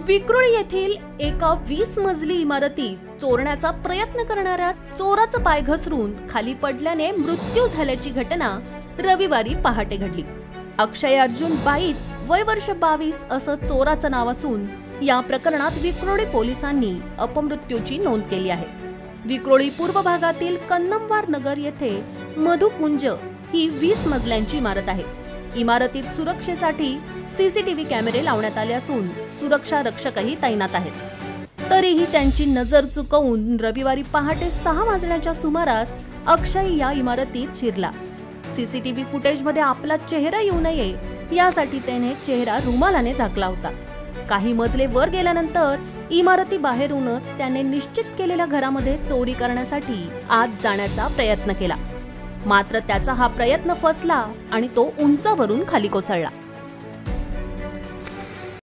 विक्रोळी येथील एका 20 मजली इमारतीत चोरण्याचा प्रयत्न करणाऱ्या चोराचा पाय घसरून खाली पडल्याने मृत्यू झाल्याची घटना रविवारी पहाटे घडली। अक्षय अर्जुन बाईत वय वर्ष 22 असं चोराचं नाव असून या प्रकरणात विक्रोळी पोलिसांनी अपमृत्यूची नोंद केली आहे। विक्रोळी पूर्व भागातील कन्नमवार नगर येथे मधुकुंज ही 20 मजल्यांची इमारत आहे। इमारतीत सुरक्षेसाठी सीसीटीव्ही कॅमेरे लावण्यात आले असून सुरक्षा रक्षकही तैनात आहेत। तरीही त्यांची नजर चुकवून रविवारी पहाटे 6 वाजण्याच्या सुमारास अक्षय या इमारतीत शिरला। सीसीटीव्ही फुटेजमध्ये आपला चेहरा येऊ नये यासाठी त्याने चेहरा रुमालाने झाकला होता। काही मजले वर गेल्यानंतर इमारती बाहेरूनच त्याने निश्चित केलेल्या घरामध्ये चोरी करण्यासाठी आत जाण्याचा प्रयत्न केला, मात्र त्याचा हा प्रयत्न फसला आणि तो उंचावरून खाली कोसळला।